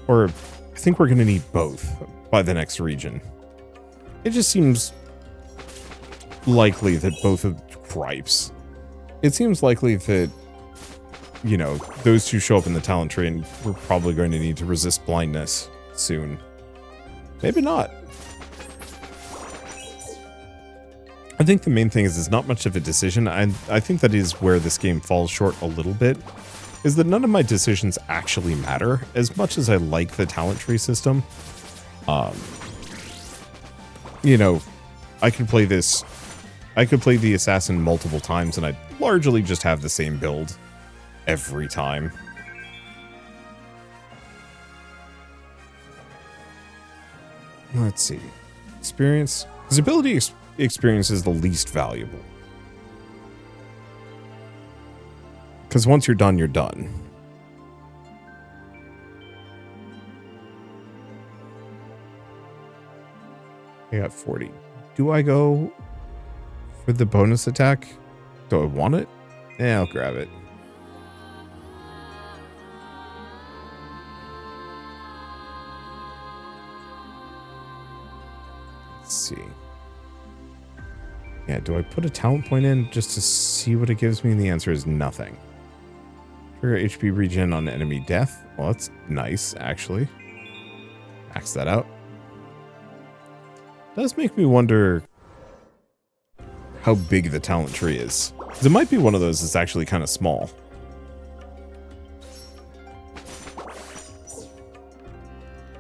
or I think we're going to need both by the next region. It just seems likely that both of Cripes. It seems likely that you know, those two show up in the talent tree, and we're probably going to need to resist blindness soon. Maybe not. I think the main thing is it's not much of a decision. I think that is where this game falls short a little bit, is that none of my decisions actually matter. As much as I like the talent tree system, you know, I could play this, I could play the assassin multiple times and I'd largely just have the same build every time. Let's see. Experience. His ability experience is the least valuable. Because once you're done, you're done. I got 40. Do I go for the bonus attack? Do I want it? Yeah, I'll grab it. Let's see. Yeah, do I put a talent point in just to see what it gives me? And the answer is nothing. Trigger HP regen on enemy death. Well, that's nice, actually. Max that out. Does make me wonder how big the talent tree is. 'Cause it might be one of those that's actually kind of small.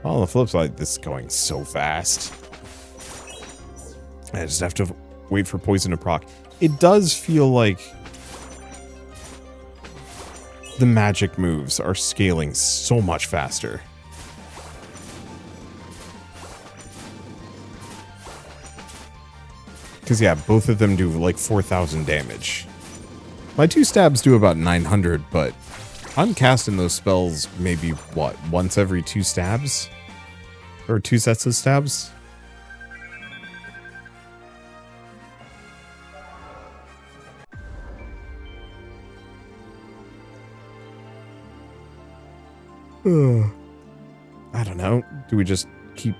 On the flip side, this is going so fast. I just have to wait for poison to proc. It does feel like the magic moves are scaling so much faster. Because, yeah, both of them do like 4,000 damage. My two stabs do about 900, but I'm casting those spells maybe, what, once every 2 stabs? Or 2 sets of stabs? I don't know. Do we just keep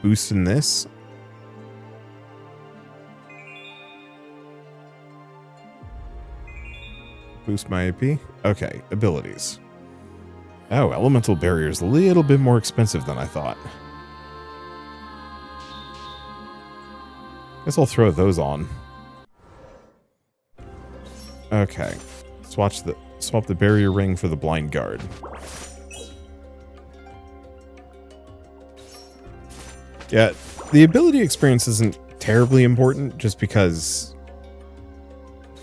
boosting this? Boost my AP. Okay, abilities. Oh, elemental barrier is a little bit more expensive than I thought. Guess I'll throw those on. Okay, swap the barrier ring for the blind guard. Yeah, the ability experience isn't terribly important just because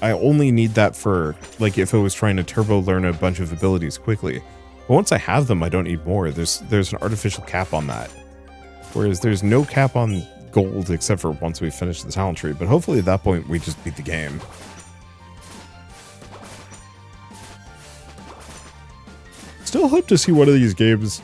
I only need that for, like, if I was trying to turbo learn a bunch of abilities quickly. But once I have them, I don't need more. There's an artificial cap on that. Whereas there's no cap on gold except for once we finish the talent tree. But hopefully at that point, we just beat the game. Still hope to see one of these games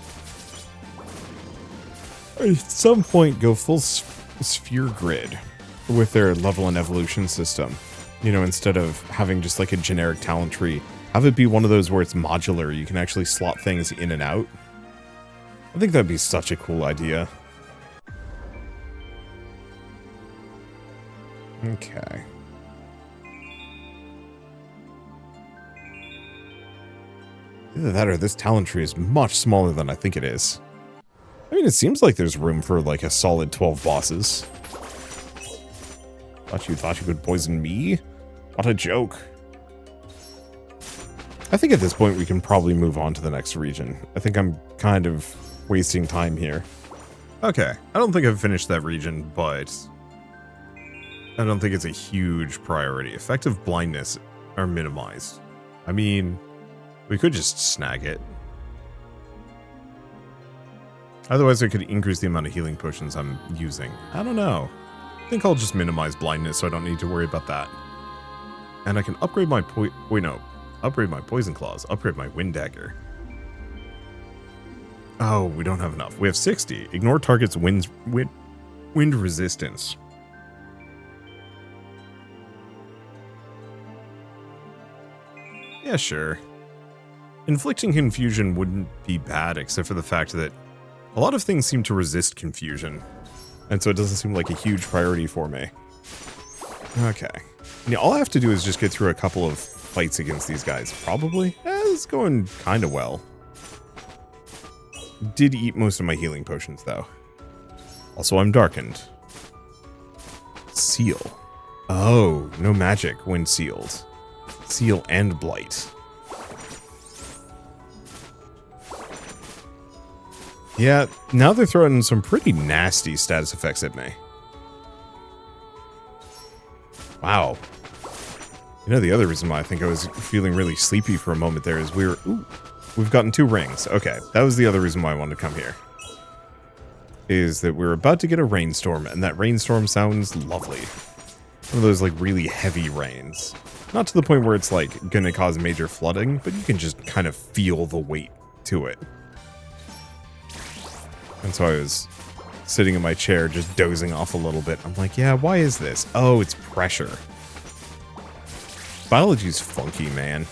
at some point go full sphere grid with their level and evolution system. You know, instead of having just like a generic talent tree, have it be one of those where it's modular. You can actually slot things in and out. I think that'd be such a cool idea. Okay. Either that or this talent tree is much smaller than I think it is. I mean, it seems like there's room for like a solid 12 bosses. Thought you could poison me? What a joke. I think at this point we can probably move on to the next region. I think I'm kind of wasting time here. Okay, I don't think I've finished that region, but I don't think it's a huge priority. Effective blindness are minimized. I mean, we could just snag it. Otherwise, I could increase the amount of healing potions I'm using. I don't know. I think I'll just minimize blindness so I don't need to worry about that. And I can upgrade my upgrade my poison claws, upgrade my wind dagger. Oh, we don't have enough. We have 60. Ignore target's wind resistance. Yeah, sure. Inflicting confusion wouldn't be bad, except for the fact that a lot of things seem to resist confusion. And so it doesn't seem like a huge priority for me. Okay. Yeah, all I have to do is just get through a couple of fights against these guys. Probably. is going kind of well. Did eat most of my healing potions, though. Also, I'm darkened. Seal. Oh, no magic when sealed. Seal and blight. Yeah, now they're throwing some pretty nasty status effects at me. Wow. You know, the other reason why I think I was feeling really sleepy for a moment there is ooh, we've gotten 2 rings. Okay, that was the other reason why I wanted to come here. Is that we're about to get a rainstorm, and that rainstorm sounds lovely. One of those, like, really heavy rains. Not to the point where it's, like, gonna cause major flooding, but you can just kind of feel the weight to it. And so I was sitting in my chair, just dozing off a little bit. I'm like, yeah, why is this? Oh, it's pressure. Biology's funky, man.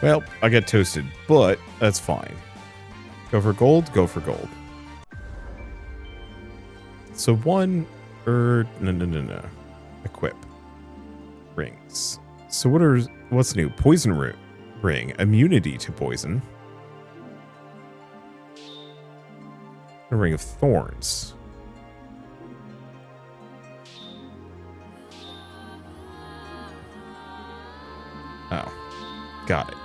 Well, I got toasted, but that's fine. Go for gold, go for gold. So no. Equip. Rings. So what's new? Poison root ring. Immunity to poison. A ring of thorns. Oh. Got it.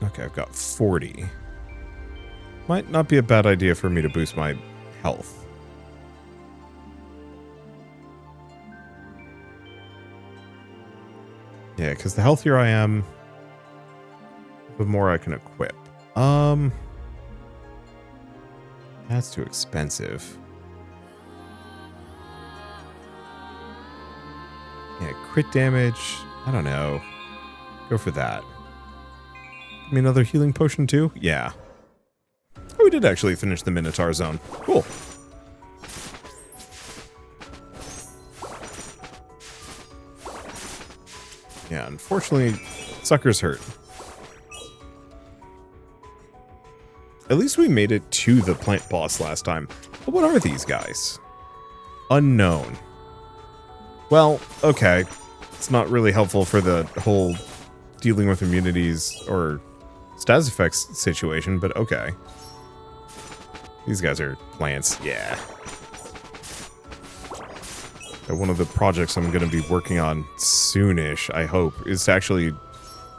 Okay, I've got 40. Might not be a bad idea for me to boost my health. Yeah, because the healthier I am, the more I can equip. That's too expensive. Yeah, crit damage. I don't know. Go for that. Give me another healing potion too? Yeah. Oh, we did actually finish the Minotaur zone. Cool. Yeah, unfortunately, suckers hurt. At least we made it to the plant boss last time. But what are these guys? Unknown. Well, okay. It's not really helpful for the whole dealing with immunities or status effects situation, but okay. These guys are plants. Yeah. One of the projects I'm going to be working on soonish, I hope, is to actually,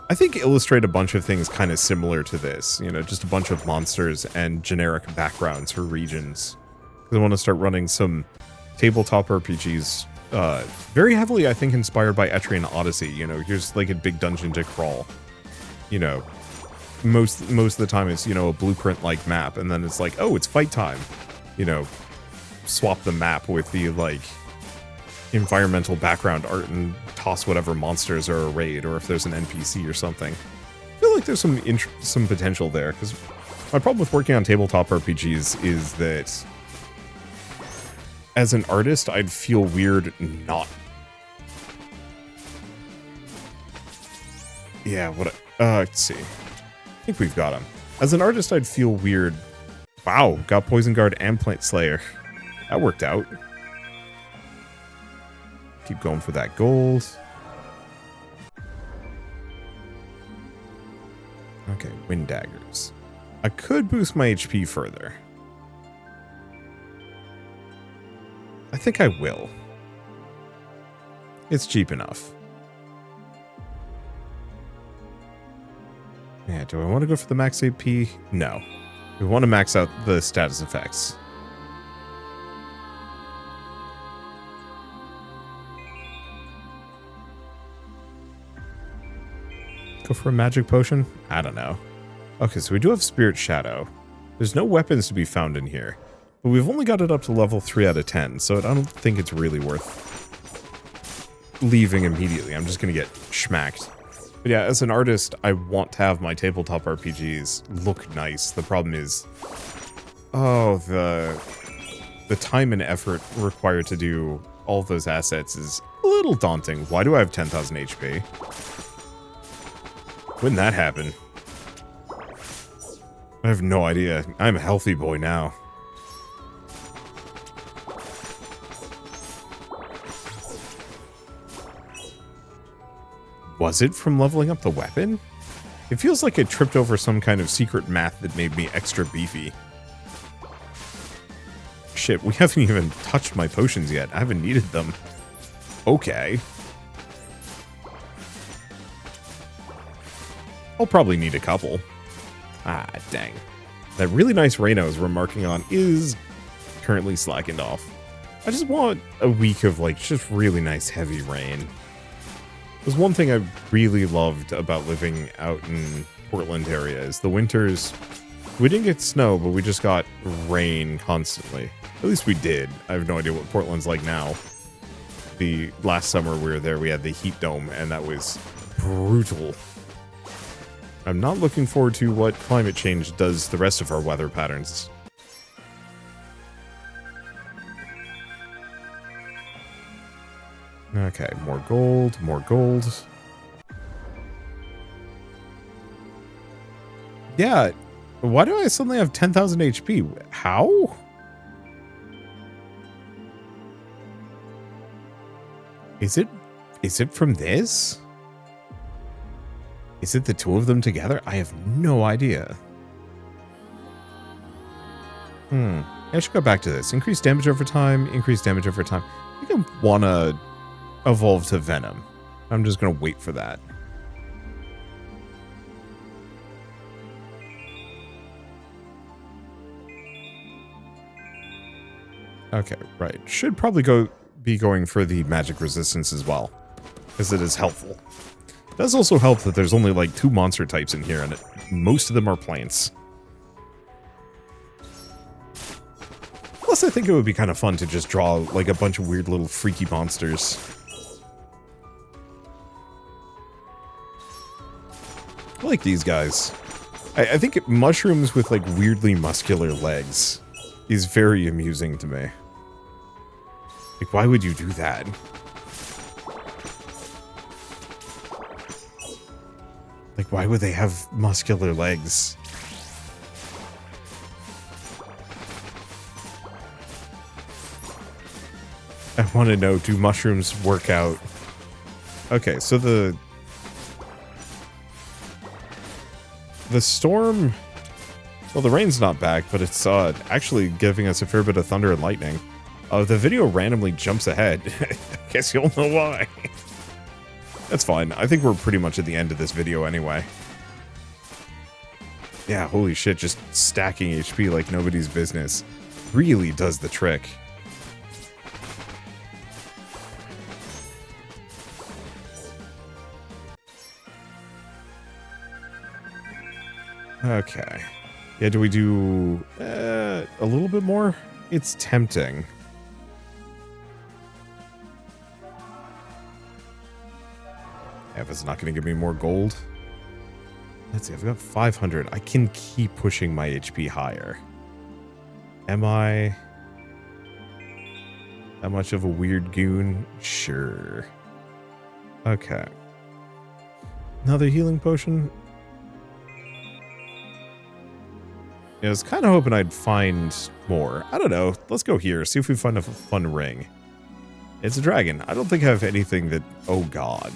I think, illustrate a bunch of things kind of similar to this. You know, just a bunch of monsters and generic backgrounds for regions. Because I want to start running some tabletop RPGs, very heavily, I think, inspired by Etrian Odyssey. You know, here's like a big dungeon to crawl. You know, most of the time it's, you know, a blueprint-like map, and then it's like, oh, it's fight time. You know, swap the map with the, like, environmental background art and toss whatever monsters are arrayed, or if there's an NPC or something. I feel like there's some potential there, because my problem with working on tabletop RPGs is that as an artist, I'd feel weird not... Yeah, let's see. I think we've got him. As an artist, I'd feel weird... Wow, got Poison Guard and Plant Slayer. That worked out. Keep going for that gold. Okay, Wind Daggers. I could boost my HP further. I think I will. It's cheap enough. Yeah, do I want to go for the max AP? No. We want to max out the status effects. Go for a magic potion? I don't know. Okay, so we do have Spirit Shadow. There's no weapons to be found in here. But we've only got it up to level 3 out of 10, so I don't think it's really worth leaving immediately. I'm just going to get schmacked. But yeah, as an artist, I want to have my tabletop RPGs look nice. The problem is, oh, the time and effort required to do all of those assets is a little daunting. Why do I have 10,000 HP? When did that happen? I have no idea. I'm a healthy boy now. Was it from leveling up the weapon? It feels like I tripped over some kind of secret math that made me extra beefy. Shit, we haven't even touched my potions yet. I haven't needed them. Okay. I'll probably need a couple. Ah, dang. That really nice rain I was remarking on is currently slackened off. I just want a week of, like, just really nice heavy rain. There's one thing I really loved about living out in Portland area is the winters. We didn't get snow, but we just got rain constantly. At least we did. I have no idea what Portland's like now. The last summer we were there, we had the heat dome, and that was brutal. I'm not looking forward to what climate change does the rest of our weather patterns. Okay, more gold, more gold. Yeah, why do I suddenly have 10,000 HP? How? Is it from this? Is it the two of them together? I have no idea. I should go back to this. Increase damage over time, increase damage over time. I think I want to evolve to Venom. I'm just going to wait for that. Okay, right. Should probably be going for the magic resistance as well, because it is helpful. It does also help that there's only like 2 monster types in here, and most of them are plants. Plus, I think it would be kind of fun to just draw like a bunch of weird little freaky monsters. I like these guys. I think mushrooms with like weirdly muscular legs is very amusing to me. Like, why would you do that? Like, why would they have muscular legs? I want to know, do mushrooms work out? Okay, so the storm... Well, the rain's not back, but it's actually giving us a fair bit of thunder and lightning. The video randomly jumps ahead. I guess you'll know why. That's fine. I think we're pretty much at the end of this video anyway. Yeah, holy shit, just stacking HP like nobody's business really does the trick. Okay. Yeah, do we do a little bit more? It's tempting. Yeah, if it's not going to give me more gold. Let's see, I've got 500. I can keep pushing my HP higher. Am I that much of a weird goon? Sure. Okay. Another healing potion. I was kind of hoping I'd find more. I don't know. Let's go here. See if we find a fun ring. It's a dragon. I don't think I have anything that... Oh, God.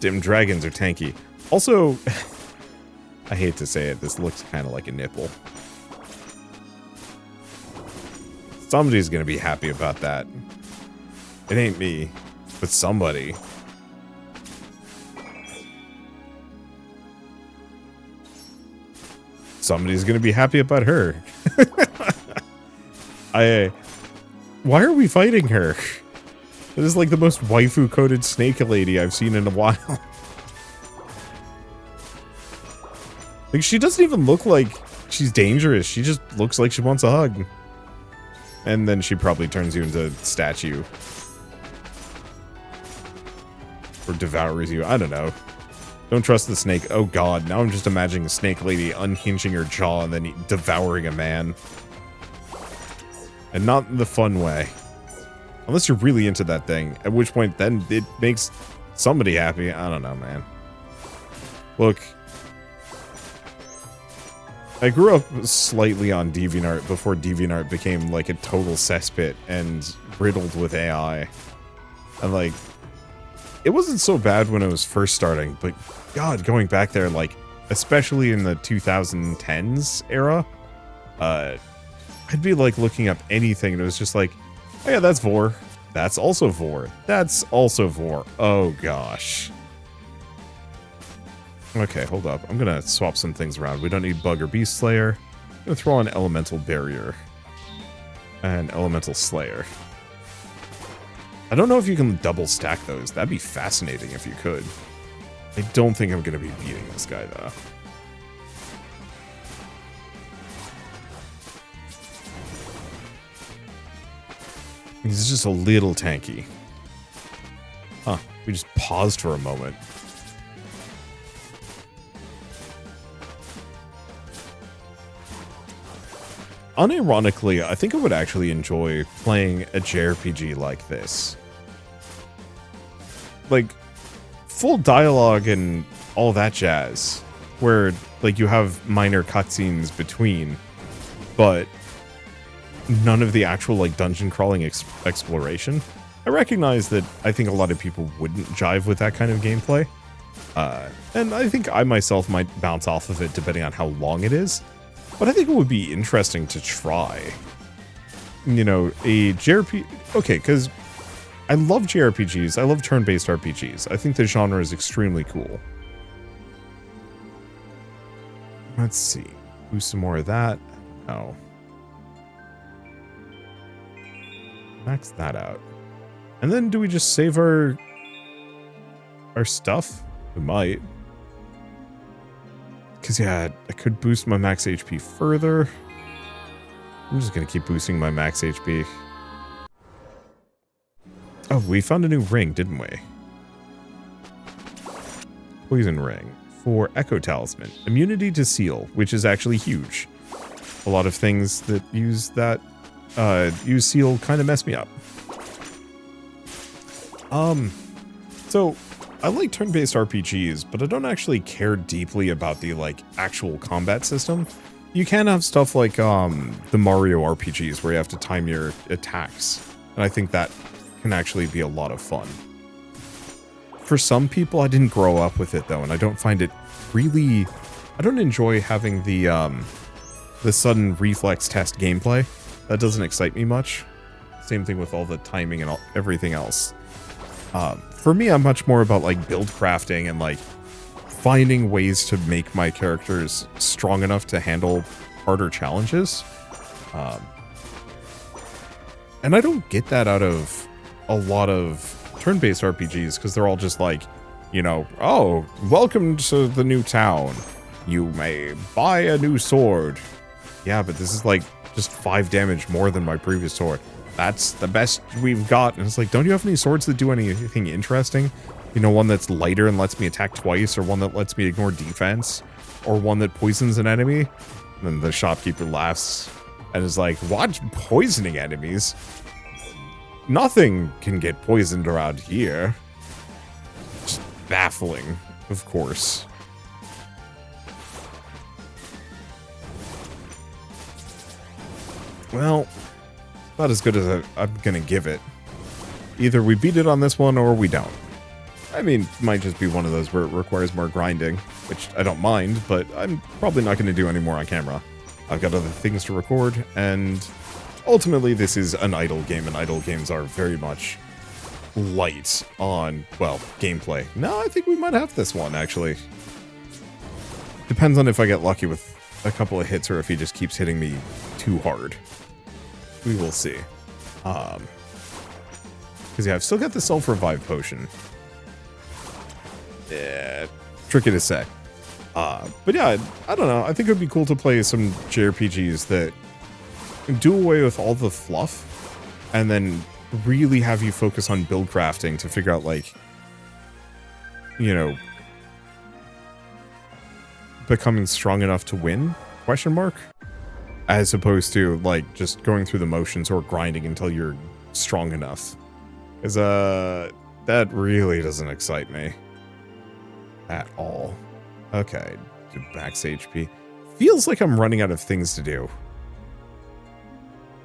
Dim dragons are tanky. Also, I hate to say it. This looks kind of like a nipple. Somebody's going to be happy about that. It ain't me, but somebody. Somebody's gonna be happy about her. Why are we fighting her? It is like the most waifu-coded snake lady I've seen in a while. Like, she doesn't even look like she's dangerous. She just looks like she wants a hug. And then she probably turns you into a statue. Or devours you. I don't know. Don't trust the snake. Oh god, now I'm just imagining a snake lady unhinging her jaw and then devouring a man. And not in the fun way. Unless you're really into that thing. At which point, then it makes somebody happy. I don't know, man. Look. I grew up slightly on DeviantArt before DeviantArt became like a total cesspit and riddled with AI. And like... it wasn't so bad when it was first starting, but God, going back there, like, especially in the 2010s era, I'd be like looking up anything and it was just like, oh yeah, that's Vor. That's also Vor. That's also Vor. Oh gosh. Okay, hold up. I'm gonna swap some things around. We don't need Bug or Beast Slayer. I'm gonna throw on Elemental Barrier and Elemental Slayer. I don't know if you can double stack those. That'd be fascinating if you could. I don't think I'm gonna be beating this guy though. He's just a little tanky. Huh. We just paused for a moment. Unironically, I think I would actually enjoy playing a JRPG like this. Like, full dialogue and all that jazz. Where, like, you have minor cutscenes between, but none of the actual, like, dungeon crawling exploration. I recognize that I think a lot of people wouldn't jive with that kind of gameplay. And I think I myself might bounce off of it depending on how long it is. But I think it would be interesting to try. You know, a JRPG... Okay, because I love JRPGs. I love turn-based RPGs. I think the genre is extremely cool. Let's see. Do some more of that. No. Max that out. And then do we just save our stuff? We might. Because, yeah, I could boost my max HP further. I'm just going to keep boosting my max HP. Oh, we found a new ring, didn't we? Poison ring. For Echo Talisman. Immunity to Seal, which is actually huge. A lot of things that use that, use Seal kind of mess me up. So... I like turn-based RPGs, but I don't actually care deeply about the, like, actual combat system. You can have stuff like, the Mario RPGs where you have to time your attacks, and I think that can actually be a lot of fun. For some people, I didn't grow up with it, though, and I don't find it really... I don't enjoy having the sudden reflex test gameplay. That doesn't excite me much. Same thing with all the timing and everything else. For me, I'm much more about, like, build crafting and, like, finding ways to make my characters strong enough to handle harder challenges. And I don't get that out of a lot of turn-based RPGs, because they're all just like, you know, oh, welcome to the new town. You may buy a new sword. Yeah, but this is, like, just 5 damage more than my previous sword. That's the best we've got. And it's like, don't you have any swords that do anything interesting? You know, one that's lighter and lets me attack twice, or one that lets me ignore defense, or one that poisons an enemy? And then the shopkeeper laughs and is like, what? Poisoning enemies? Nothing can get poisoned around here. Just baffling, of course. Well... about as good as I'm gonna give it. Either we beat it on this one or we don't. I mean, it might just be one of those where it requires more grinding, which I don't mind, but I'm probably not gonna do any more on camera. I've got other things to record, and ultimately this is an idle game, and idle games are very much light on, well, gameplay. No, I think we might have this one, actually. Depends on if I get lucky with a couple of hits or if he just keeps hitting me too hard. We will see. Because, yeah, I've still got the self-revive potion. Yeah, tricky to say. But yeah, I don't know. I think it would be cool to play some JRPGs that do away with all the fluff and then really have you focus on build crafting to figure out, like, you know, becoming strong enough to win? Question mark? As opposed to, like, just going through the motions or grinding until you're strong enough. Because, that really doesn't excite me. At all. Okay, max HP. Feels like I'm running out of things to do.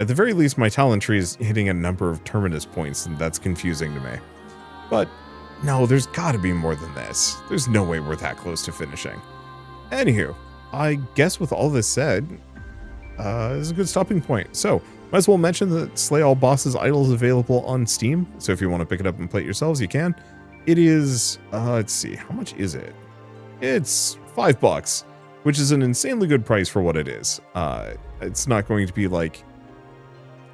At the very least, my talent tree is hitting a number of terminus points, and that's confusing to me. But No, there's got to be more than this. There's no way we're that close to finishing. Anywho, I guess with all this said, this is a good stopping point. So, might as well mention that Slay All Bosses Idol is available on Steam. So if you want to pick it up and play it yourselves, you can. It is, let's see, how much is it? It's $5, which is an insanely good price for what it is. It's not going to be like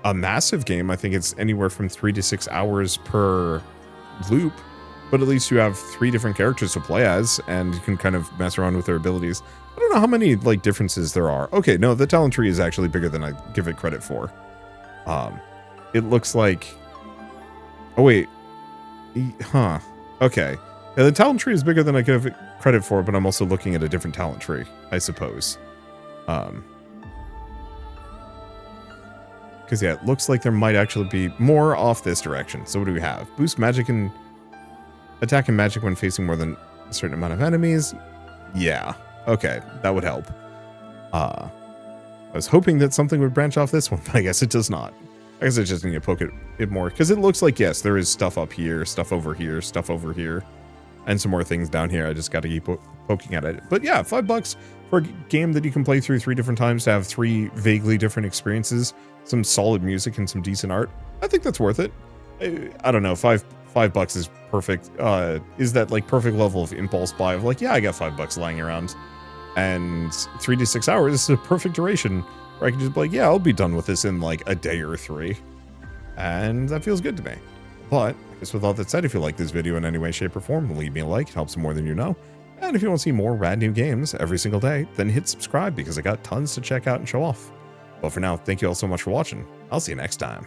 a massive game. I think it's anywhere from 3 to 6 hours per loop, but at least you have 3 different characters to play as, and you can kind of mess around with their abilities. I don't know how many like differences there are. Okay, no, the talent tree is actually bigger than I give it credit for. It looks like, oh wait, huh? Okay, yeah, the talent tree is bigger than I give it credit for, but I'm also looking at a different talent tree, I suppose. Because yeah, it looks like there might actually be more off this direction. So what do we have? Boost magic and attack and magic when facing more than a certain amount of enemies. Yeah, okay, that would help. I was hoping that something would branch off this one, but I guess it does not. I guess I just need to poke it more, because it looks like, yes, there is stuff up here, stuff over here, stuff over here, and some more things down here. I just got to keep poking at it. But yeah, $5 for a game that you can play through 3 different times to have 3 vaguely different experiences, some solid music, and some decent art. I think that's worth it. I don't know, $5 is perfect. Is that like perfect level of impulse buy of like, yeah, I got $5 lying around, and 3 to 6 hours is a perfect duration where I can just be like, yeah, I'll be done with this in like a day or 3, and that feels good to me. But I guess with all that said, if you like this video in any way, shape, or form, leave me a like. It helps more than you know. And if you want to see more rad new games every single day, then hit subscribe, because I got tons to check out and show off. But for now, thank you all so much for watching. I'll see you next time.